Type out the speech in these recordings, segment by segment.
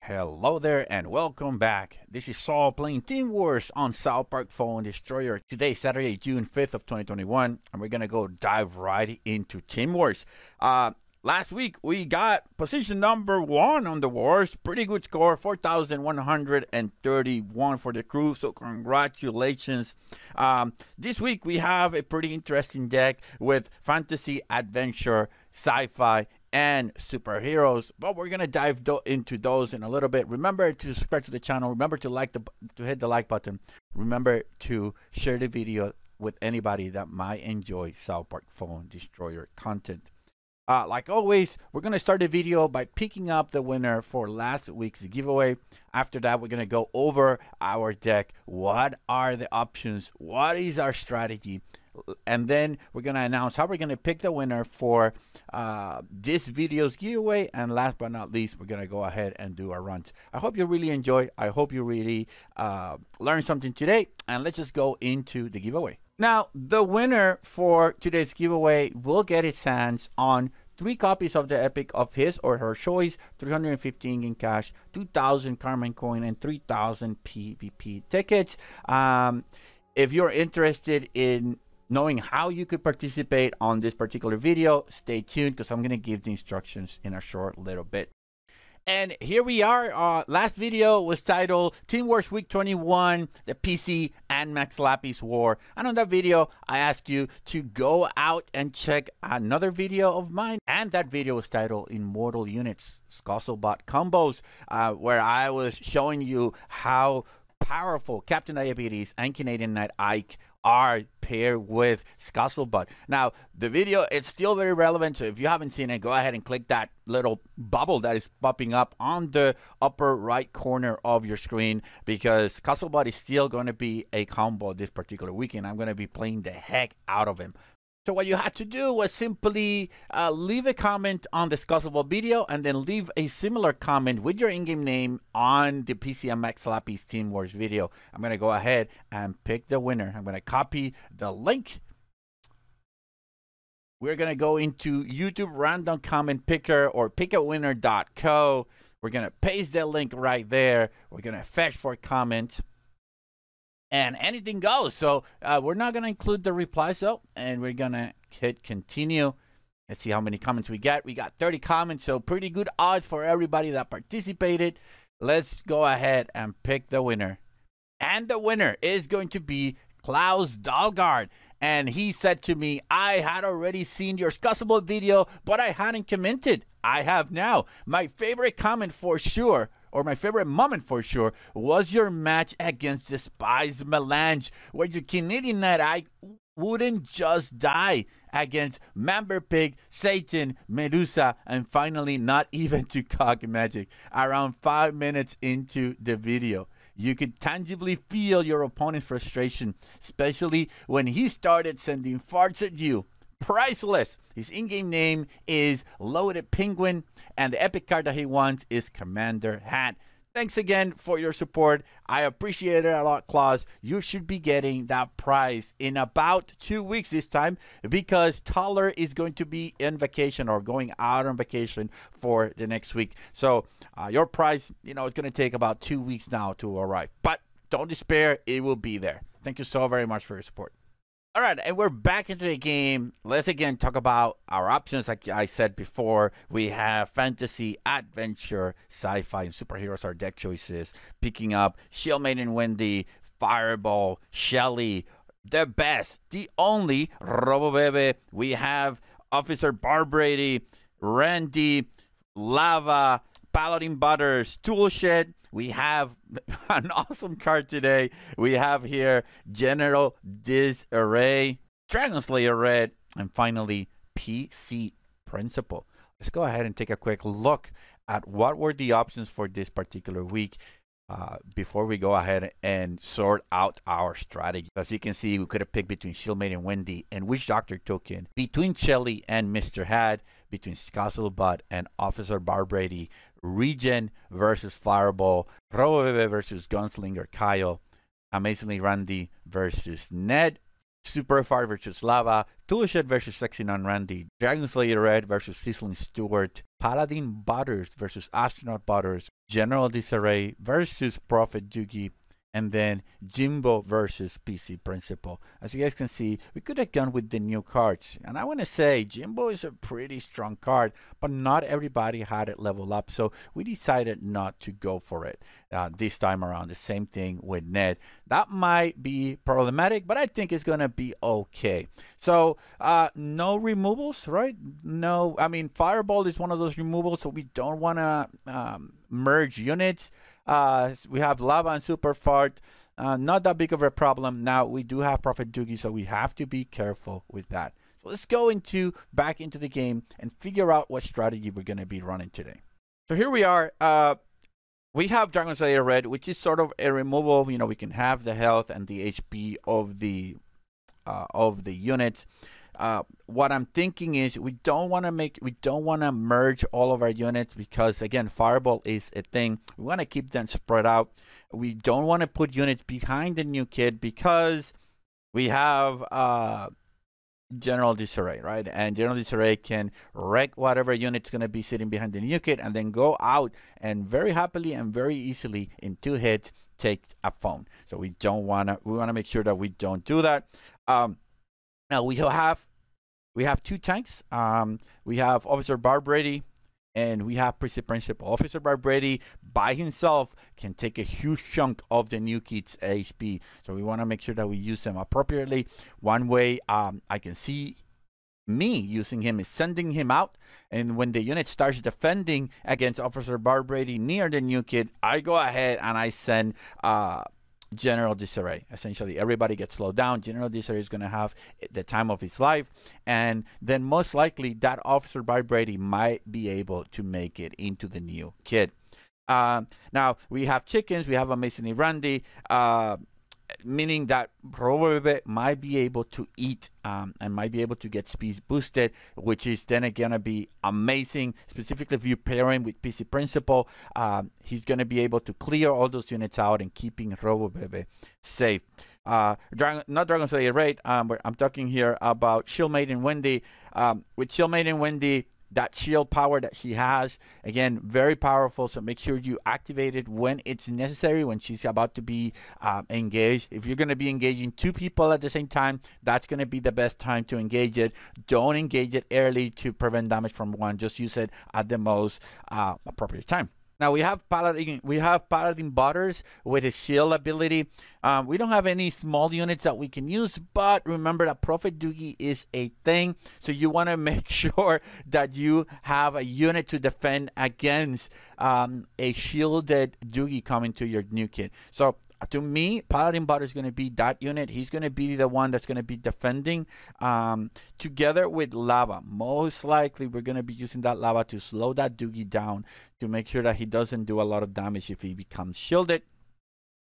Hello there and welcome back. This is Saul playing Team Wars on South Park Phone Destroyer. Today, Saturday, June 5th of 2021, and we're gonna go dive right into Team Wars. Last week we got position number 1 on the wars. Pretty good score, 4,131 for the crew. So congratulations. This week we have a pretty interesting deck with fantasy, adventure, sci-fi, and superheroes, but we're gonna dive into those in a little bit. Remember to subscribe to the channel. Remember to hit the like button. Remember to share the video with anybody that might enjoy South Park Phone Destroyer content. Like always, we're gonna start the video by picking up the winner for last week's giveaway. After that, we're gonna go over our deck. What are the options? What is our strategy? And then we're going to announce how we're going to pick the winner for this video's giveaway. And last but not least, we're going to go ahead and do our runs. I hope you really enjoy. I hope you really learned something today. And let's just go into the giveaway. Now, the winner for today's giveaway will get his hands on 3 copies of the epic of his or her choice, 315 in cash, 2,000 Cartman coin, and 3,000 PvP tickets. If you're interested in knowing how you could participate on this particular video, stay tuned because I'm going to give the instructions in a short little bit. And here we are. Last video was titled Team Wars Week 21, the PC and Max Lapis War. And on that video, I asked you to go out and check another video of mine. And that video was titled Immortal Units, Scostlebot Combos, where I was showing you how powerful Captain Diabetes and Canadian Knight Ike are paired with Scostlebot. Now, the video is still very relevant, so if you haven't seen it, go ahead and click that little bubble that is popping up on the upper right corner of your screen, because Scostlebot is still going to be a combo this particular weekend. I'm going to be playing the heck out of him. So what you had to do was simply leave a comment on the Scostlebot video and then leave a similar comment with your in-game name on the PC and Max Lapis Team Wars video. I'm going to go ahead and pick the winner. I'm going to copy the link. We're going to go into YouTube random comment picker or pickawinner.co. We're going to paste that link right there. We're going to fetch for comments. And anything goes. So we're not going to include the replies though. And we're going to hit continue. Let's see how many comments we get. We got 30 comments. So pretty good odds for everybody that participated. Let's go ahead and pick the winner. And the winner is going to be Klaus Dahlgaard. And he said to me, I had already seen your Scostlebot video, but I hadn't commented. I have now. My favorite comment for sure, or my favorite moment for sure, was your match against the Spies Melange, where your Canadian Knight Ike wouldn't just die against Member Pig, Satan, Medusa, and finally not even to Cock Magic. Around 5 minutes into the video, you could tangibly feel your opponent's frustration, especially when he started sending farts at you. Priceless. His in-game name is Loaded Penguin, and the epic card that he wants is Commander Hat. Thanks again for your support. I appreciate it a lot, Klaus. You should be getting that prize in about 2 weeks this time, because Toller is going to be in vacation or going out on vacation for the next week. So your prize, it's going to take about 2 weeks now to arrive. But don't despair, it will be there. Thank you so very much for your support. All right, and we're back into the game. Let's again talk about our options. Like I said before, we have fantasy, adventure, sci-fi, and superheroes, our deck choices. Picking up Shield Maiden Wendy, Fireball, Shelly, the best, the only RoboBebe. We have Officer Barbrady, Randy, Lava, Paladin Butters, Toolshed. We have an awesome card today. We have here General Disarray, Dragon Slayer Red, and finally PC Principal. Let's go ahead and take a quick look at what were the options for this particular week before we go ahead and sort out our strategy. As you can see, we could have picked between Shield Maiden Wendy and Witch Doctor token, between Shelly and Mr. Had, between Scostlebot and Officer Barbrady, Regen versus Fireball, RoboBebe versus Gunslinger Kyle, Amazingly Randy versus Ned, Superfire versus Lava, Toolshed versus Sexy Non-Randy, Dragon Slayer Red versus Sizzling Stewart, Paladin Butters versus Astronaut Butters, General Disarray versus Prophet Doogie, and then Jimbo versus PC Principal. As you guys can see, we could have gone with the new cards. And I want to say Jimbo is a pretty strong card, but not everybody had it level up. So we decided not to go for it this time around. The same thing with Ned. That might be problematic, but I think it's going to be okay. So no removals, right? No, I mean, Fireball is one of those removals, so we don't want to merge units. We have Lava and Super Fart. Not that big of a problem. Now, we do have Prophet Doogie, so we have to be careful with that. So let's go back into the game and figure out what strategy we're going to be running today. So here we are. We have Dragon Slayer Red, which is sort of a removal. You know, we can have the health and the HP of the units. What I'm thinking is we don't want to merge all of our units because, again, Fireball is a thing. We want to keep them spread out. We don't want to put units behind the new kid because we have General Disarray, right? And General Disarray can wreck whatever unit's going to be sitting behind the new kid and then go out and very happily and very easily in 2 hits take a phone. So we want to make sure that we don't do that. Now we have 2 tanks. We have Officer Barbrady and we have PC Principal. Officer Barbrady by himself can take a huge chunk of the new kid's HP. So we want to make sure that we use them appropriately. One way I can see me using him is sending him out, and when the unit starts defending against Officer Barbrady near the new kid, I go ahead and I send General Disarray. Essentially, everybody gets slowed down. General Disarray is going to have the time of his life, and then most likely that Officer Barbrady might be able to make it into the new kid. Now we have chickens. We have Amazingly Randy. Meaning that Robo might be able to eat and might be able to get speed boosted, which is then going to be amazing. Specifically, if you pair him with PC Principal, he's going to be able to clear all those units out and keeping Robo safe. Not Dragon Slayer Raid, but I'm talking here about Shield Maiden Wendy. With Shield Maiden Wendy, that shield power that she has, again, very powerful. So make sure you activate it when it's necessary, when she's about to be engaged. If you're going to be engaging 2 people at the same time, that's going to be the best time to engage it. Don't engage it early to prevent damage from one. Just use it at the most appropriate time. Now we have Paladin Butters with his shield ability. We don't have any small units that we can use, but remember that Prophet Doogie is a thing, so you want to make sure that you have a unit to defend against a shielded Doogie coming to your new kid. So to me, Paladin Butter is going to be that unit. He's going to be the one that's going to be defending together with Lava. Most likely, we're going to be using that Lava to slow that Doogie down to make sure that he doesn't do a lot of damage if he becomes shielded.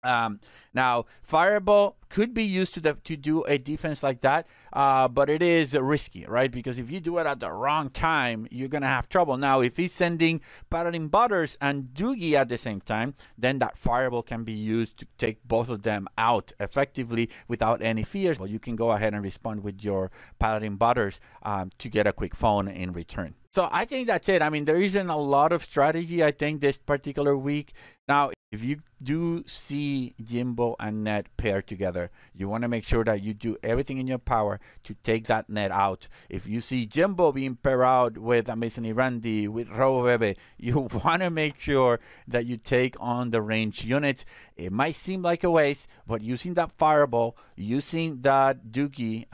Now, Fireball could be used to do a defense like that, but it is risky, right? Because if you do it at the wrong time, you're going to have trouble. Now, if he's sending Paladin Butters and Doogie at the same time, then that Fireball can be used to take both of them out effectively without any fears. Well, you can go ahead and respond with your Paladin Butters to get a quick phone in return. So I think that's it. I mean, there isn't a lot of strategy, I think, this particular week. Now, if you do see Jimbo and Ned paired together, you want to make sure that you do everything in your power to take that Ned out. If you see Jimbo being paired out with Amazingly Randy, with Robo, you want to make sure that you take on the range units. It might seem like a waste, but using that Fireball, using that Doogie,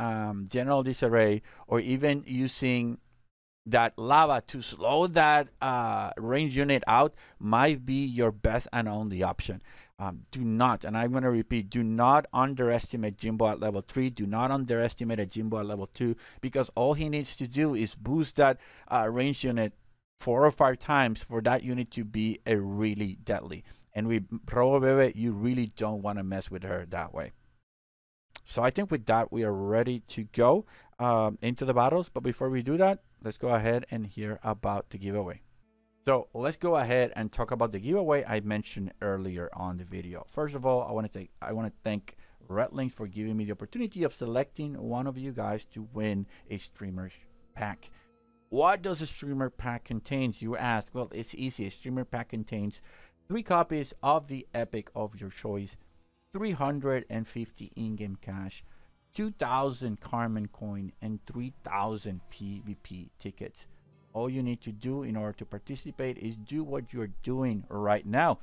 General Disarray, or even using that Lava to slow that range unit out might be your best and only option. Do not, and I'm going to repeat, do not underestimate Jimbo at level 3. Do not underestimate a Jimbo at level 2, because all he needs to do is boost that range unit 4 or 5 times for that unit to be a really deadly. And with Robo, you really don't want to mess with her that way. So I think with that, we are ready to go into the battles. But before we do that, let's go ahead and hear about the giveaway. So let's go ahead and talk about the giveaway I mentioned earlier on the video. First of all, I want to thank Red Links for giving me the opportunity of selecting one of you guys to win a streamer pack. What does a streamer pack contain, you ask? Well, it's easy. A streamer pack contains 3 copies of the epic of your choice, 350 in-game cash, 2,000 Cartman coin, and 3,000 PvP tickets. All you need to do in order to participate is do what you're doing right now.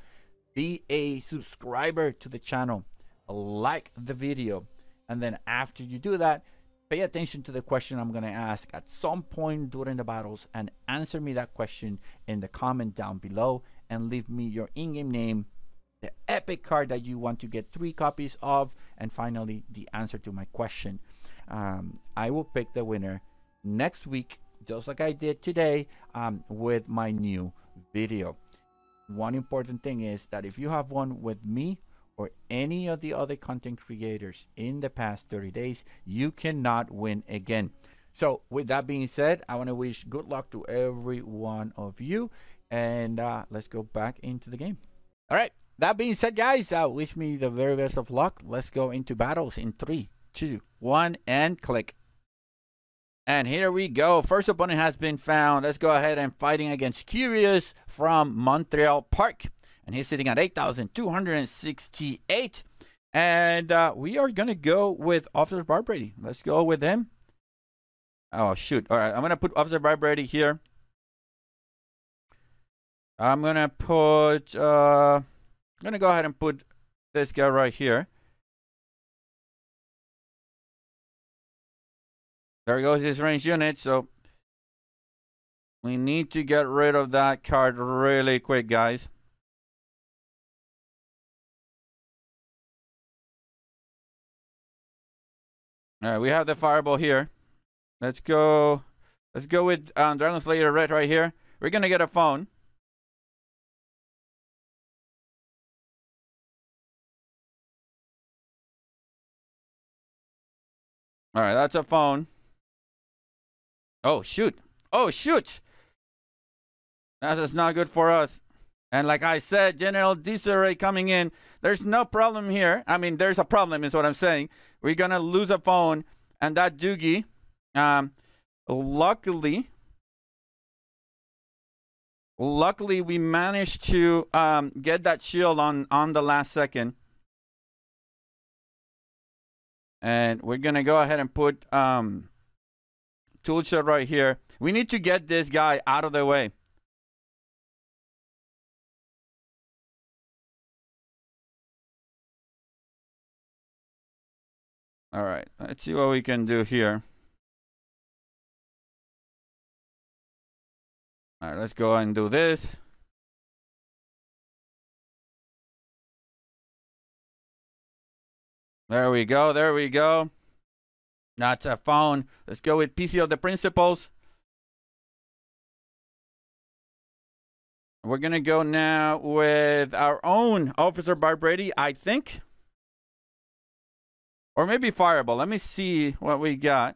Be a subscriber to the channel, like the video, and then after you do that, pay attention to the question I'm going to ask at some point during the battles and answer me that question in the comment down below and leave me your in-game name, the epic card that you want to get 3 copies of, and finally the answer to my question. I will pick the winner next week, just like I did today, with my new video. One important thing is that if you have won with me or any of the other content creators in the past 30 days, you cannot win again. So with that being said, I want to wish good luck to every one of you, and let's go back into the game. All right, that being said, guys, wish me the very best of luck. Let's go into battles in 3, 2, 1, and click. And here we go. First opponent has been found. Let's go ahead and fighting against Curious from Montreal Park. And he's sitting at 8,268. And we are going to go with Officer Barbrady. Let's go with him. Oh, shoot. All right, I'm going to put Officer Barbrady here. I'm going to put... I'm going to go ahead and put this guy right here. There goes his ranged unit, so we need to get rid of that card really quick, guys. All right, we have the fireball here. Let's go with Dragon Slayer Red right here. We're gonna get a phone. All right, that's a phone. Oh, shoot. Oh, shoot. That's not good for us. And like I said, General Disarray coming in. There's no problem here. I mean, there's a problem is what I'm saying. We're going to lose a phone. And that Doogie, luckily, we managed to get that shield on the last second. And we're going to go ahead and put... tool shot right here. We need to get this guy out of the way. All right, let's see what we can do here. All right, let's go and do this. There we go, there we go. That's a phone. Let's go with PC of the Principles. We're going to go now with our own Officer Barbrady, I think. Or maybe Fireball. Let me see what we got.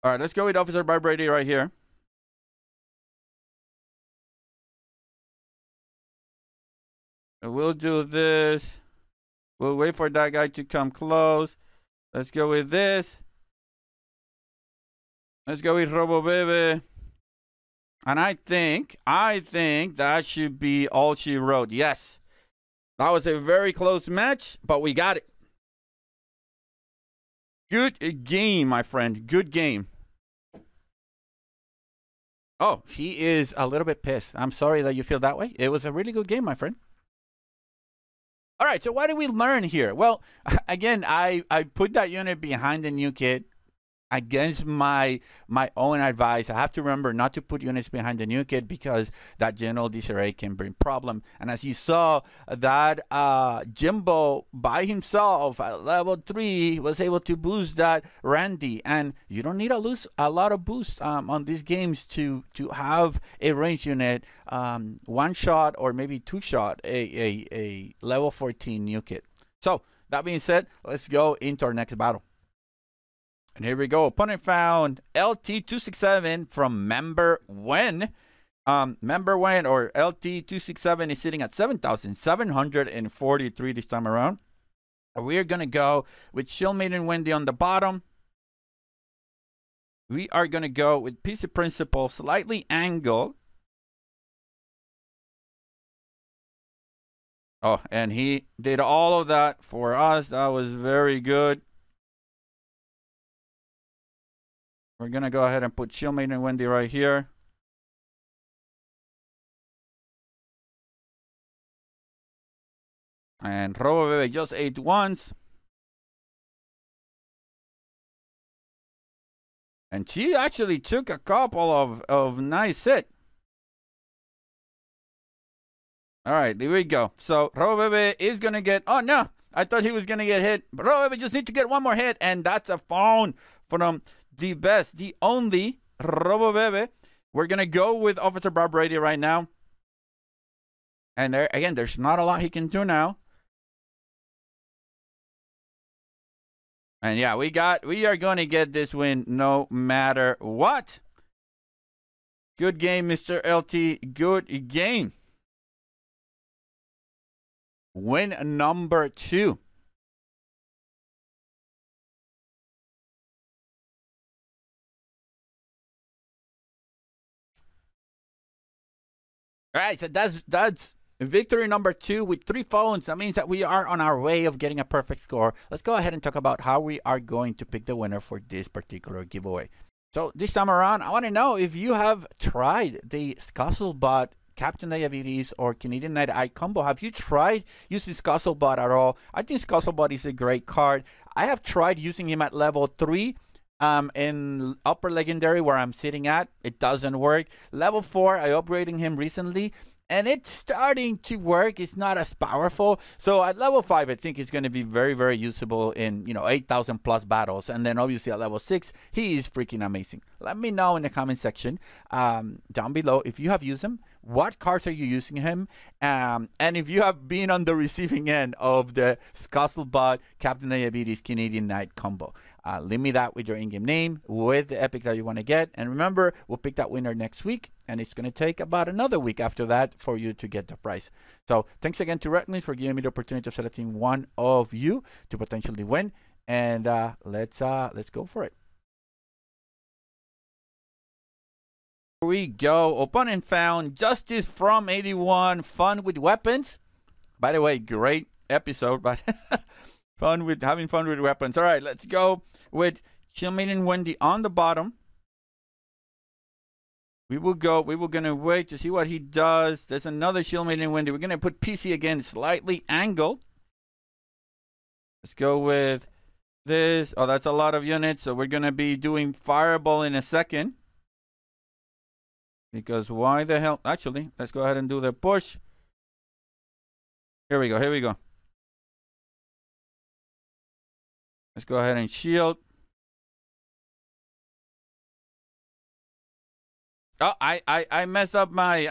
All right, let's go with Officer Barbrady right here. We'll do this. We'll wait for that guy to come close. Let's go with this. Let's go with Robo Bebe. And I think that should be all she wrote. Yes. That was a very close match, but we got it. Good game, my friend. Good game. Oh, he is a little bit pissed. I'm sorry that you feel that way. It was a really good game, my friend. All right, so what did we learn here? Well, again, I put that unit behind the new kid against my own advice. I have to remember not to put units behind the new kid because that general disarray can bring problem. And as you saw, that Jimbo by himself at level 3 was able to boost that Randy. And you don't need a lot of boost on these games to have a range unit, one shot or maybe two shot a level 14 new kid. So that being said, let's go into our next battle. And here we go. Opponent found LT267 from Member Wen. Member Wen or LT267 is sitting at 7,743 this time around. We're going to go with Shield Maiden Wendy on the bottom. We are going to go with PC Principle slightly angled. Oh, and he did all of that for us. That was very good. We're going to go ahead and put Shieldmate and Wendy right here. And RoboBebe just ate once. And she actually took a couple of nice hits. All right, there we go. So RoboBebe is going to get... Oh, no. I thought he was going to get hit. But RoboBebe just need to get one more hit. And that's a phone from the best, the only RoboBebe. We're going to go with Officer Bob Brady right now. And there again, there's not a lot he can do now. And yeah, we are going to get this win no matter what. Good game, Mr. LT. Good game. Win number 2. All right, so that's victory number 2 with 3 phones. That means that we are on our way of getting a perfect score. Let's go ahead and talk about how we are going to pick the winner for this particular giveaway. So this time around, I want to know if you have tried the Scuttlebot Captain Diabetes or Canadian Night Eye combo. Have you tried using Scuttlebot at all? I think Scuttlebot is a great card. I have tried using him at level 3 in upper legendary where I'm sitting at. It doesn't work. Level 4, I upgraded him recently and it's starting to work. It's not as powerful. So at level 5, I think it's going to be very, very usable in, 8,000 plus battles. And then obviously at level 6, he is freaking amazing. Let me know in the comment section down below if you have used him. What cards are you using him? And if you have been on the receiving end of the Scuttlebot Captain Diabetes Canadian Night combo. Leave me that with your in-game name, with the epic that you want to get. And remember, we'll pick that winner next week. And it's going to take about another week after that for you to get the prize. So thanks again to Redlin for giving me the opportunity of selecting one of you to potentially win. And let's go for it. Here we go. Opponent found Justice from 81. Fun with weapons. By the way, great episode, but having fun with weapons. All right, let's go with Shieldmate and Wendy on the bottom. We were gonna wait to see what he does. There's another Shieldmate and Wendy. We're gonna put PC again, slightly angled. Let's go with this. Oh, that's a lot of units. So we're gonna be doing Fireball in a second. Because why the hell? Actually, let's go ahead and do the push. Here we go. Here we go. Let's go ahead and shield. Oh, I messed up my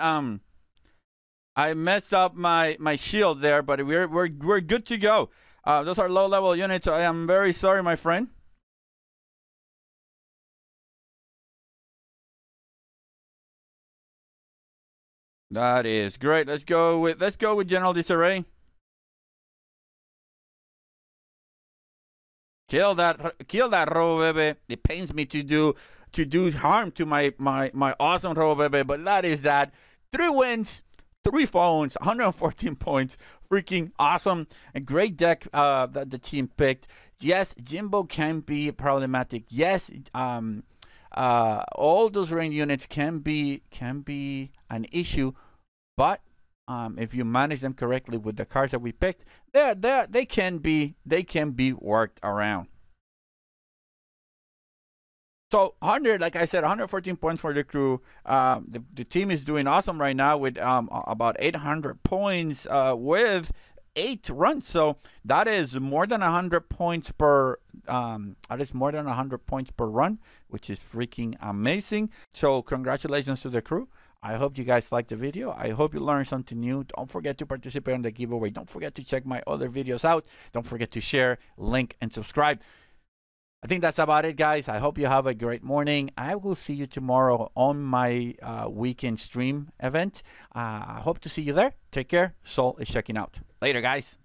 my shield there, but we're good to go. Those are low level units. So I am very sorry, my friend. That is great. Let's go with General Disarray. Kill that RoboBebe. It pains me to do harm to my awesome RoboBebe, but that is that. 3 wins, 3 phones, 114 points. Freaking awesome. A great deck that the team picked. Yes, Jimbo can be problematic. Yes, all those range units can be an issue, but if you manage them correctly with the cards that we picked, they can be worked around. So 100, like I said, 114 points for the crew. The team is doing awesome right now with about 800 points with 8 runs. So that is more than 100 points per. That is more than 100 points per run, which is freaking amazing. So congratulations to the crew. I hope you guys liked the video. I hope you learned something new. Don't forget to participate in the giveaway. Don't forget to check my other videos out. Don't forget to share, link, and subscribe. I think that's about it, guys. I hope you have a great morning. I will see you tomorrow on my weekend stream event. I hope to see you there. Take care. Sol is checking out. Later, guys.